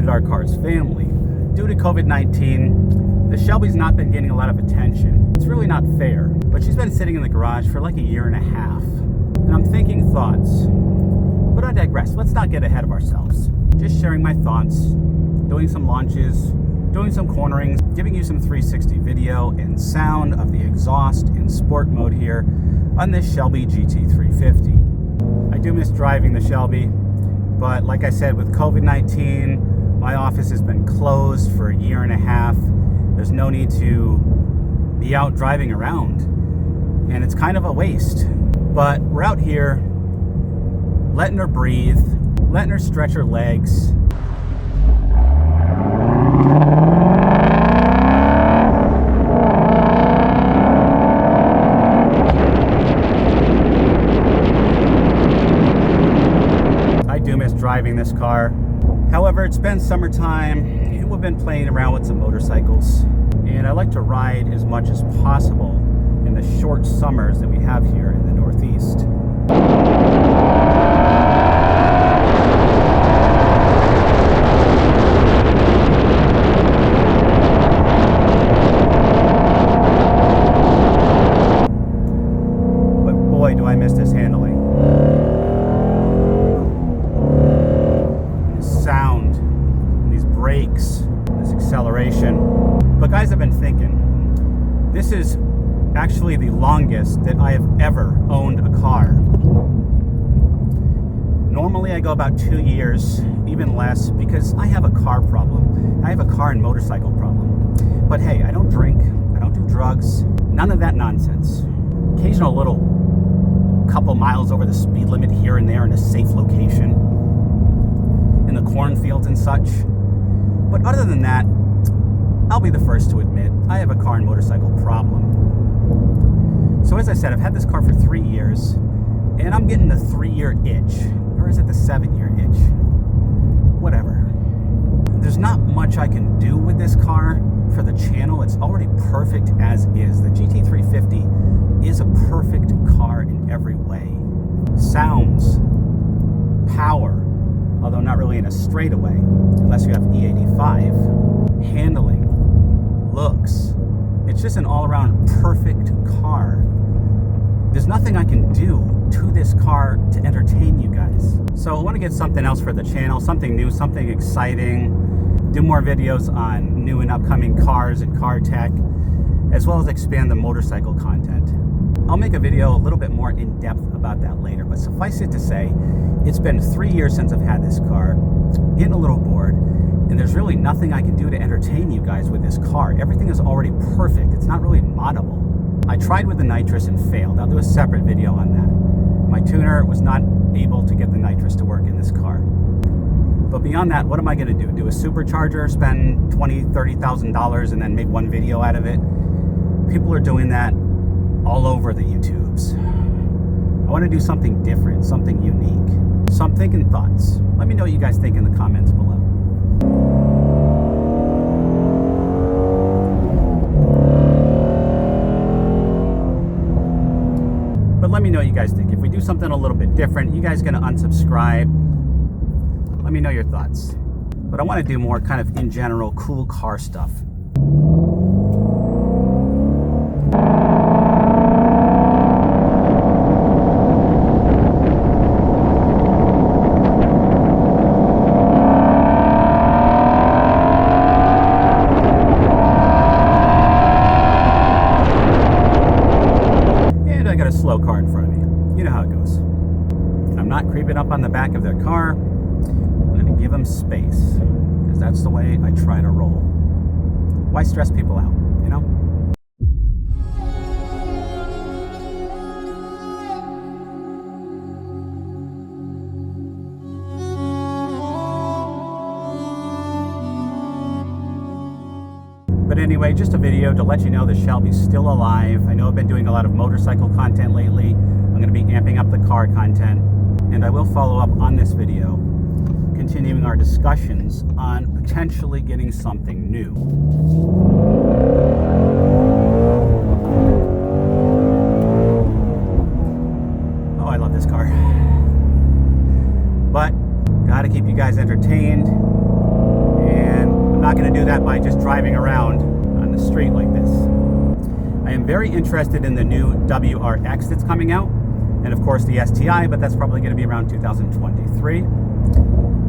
created our car's family. Due to COVID-19, the Shelby's not been getting a lot of attention. It's really not fair, but she's been sitting in the garage for like a year and a half. And I'm thinking thoughts, but I digress. Let's not get ahead of ourselves. Just sharing my thoughts, doing some launches, doing some cornerings, giving you some 360 video and sound of the exhaust in sport mode here on this Shelby GT350. I do miss driving the Shelby, but like I said, with COVID-19, my office has been closed for a year and a half. There's no need to be out driving around, and it's kind of a waste. But we're out here letting her breathe, letting her stretch her legs. I do miss driving this car. However, it's been summertime and we've been playing around with some motorcycles, and I like to ride as much as possible in the short summers that we have here in the Northeast. But boy, do I miss this handling. This sound, and these brakes, this acceleration. But guys, I've been thinking, this is actually the longest that I have ever owned a car. Normally I go about 2 years, even less, because I have a car problem. I have a car and motorcycle problem. But hey, I don't drink, I don't do drugs, none of that nonsense. Occasional little couple miles over the speed limit here and there in a safe location, in the cornfields and such. But other than that, I'll be the first to admit I have a car and motorcycle problem. So as I said, I've had this car for 3 years, and I'm getting the 3-year itch. Or is it the 7-year itch? Whatever. There's not much I can do with this car for the channel. It's already perfect as is. The GT350 is a perfect car in every way. Sounds, power, although not really in a straightaway, unless you have E85, handling, looks. It's just an all-around perfect car. There's nothing I can do to this car to entertain you guys. So I want to get something else for the channel, something new, something exciting, do more videos on new and upcoming cars and car tech, as well as expand the motorcycle content. I'll make a video a little bit more in depth about that later, but suffice it to say, it's been 3 years since I've had this car, getting a little bored, and there's really nothing I can do to entertain you guys with this car. Everything is already perfect. It's not really moddable. I tried with the nitrous and failed. I'll do a separate video on that. My tuner was not able to get the nitrous to work in this car. But beyond that, what am I going to do? Do a supercharger, spend $20,000, $30,000 and then make one video out of it? People are doing that all over the YouTubes. I want to do something different, something unique. So I'm thinking thoughts. Let me know what you guys think in the comments below. But let me know what you guys think. If we do something a little bit different, you guys gonna unsubscribe? Let me know your thoughts. But I want to do more kind of in general cool car stuff. Slow car in front of me. You know how it goes. I'm not creeping up on the back of their car. I'm going to give them space, because that's the way I try to roll. Why stress people out, you know? But anyway, just a video to let you know the Shelby's still alive. I know I've been doing a lot of motorcycle content lately. I'm going to be amping up the car content, and I will follow up on this video, continuing our discussions on potentially getting something new. Oh, I love this car. But gotta keep you guys entertained. not going to do that by just driving around on the street like this. I am very interested in the new WRX that's coming out, and of course the STI, but that's probably going to be around 2023.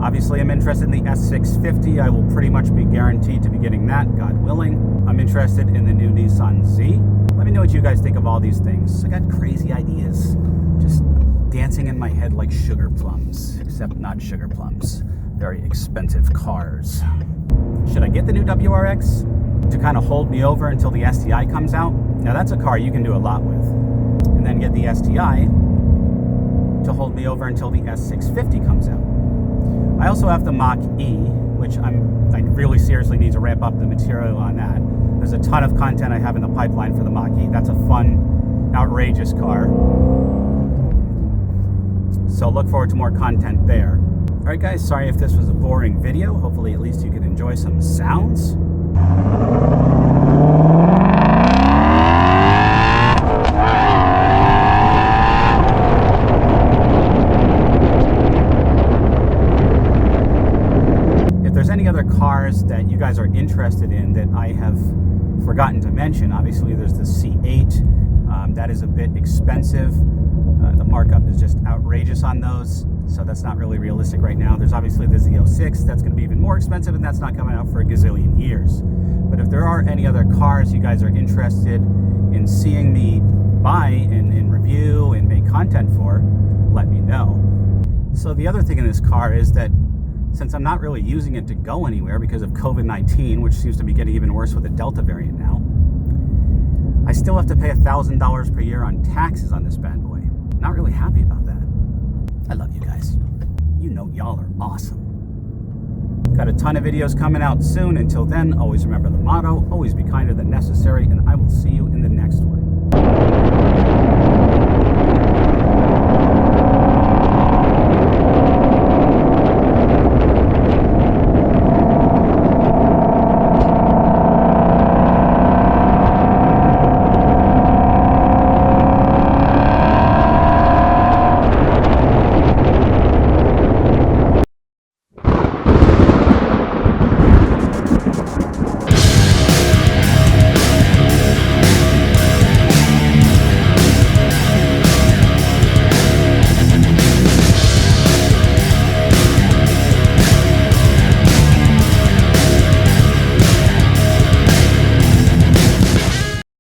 Obviously, I'm interested in the S650. I will pretty much be guaranteed to be getting that, God willing. I'm interested in the new Nissan Z. Let me know what you guys think of all these things. I got crazy ideas, just dancing in my head like sugar plums, except not sugar plums. Very expensive cars. Should I get the new WRX to kind of hold me over until the STI comes out? Now that's a car you can do a lot with. And then get the STI to hold me over until the S650 comes out. I also have the Mach-E, which I really seriously need to ramp up the material on that. There's a ton of content I have in the pipeline for the Mach-E. That's a fun, outrageous car. So look forward to more content there. All right, guys, sorry if this was a boring video. Hopefully at least you can enjoy some sounds. Any other cars that you guys are interested in that I have forgotten to mention, obviously there's the C8. That is a bit expensive. The markup is just outrageous on those, so that's not really realistic right now. There's obviously the Z06, that's going to be even more expensive, and that's not coming out for a gazillion years. But if there are any other cars you guys are interested in seeing me buy and review and make content for, let me know. So the other thing in this car is that since I'm not really using it to go anywhere because of COVID-19, which seems to be getting even worse with the Delta variant now, I still have to pay $1,000 per year on taxes on this bad boy. Not really happy about that. I love you guys. You know y'all are awesome. Got a ton of videos coming out soon. Until then, always remember the motto, always be kinder than necessary, and I will see you in the next one.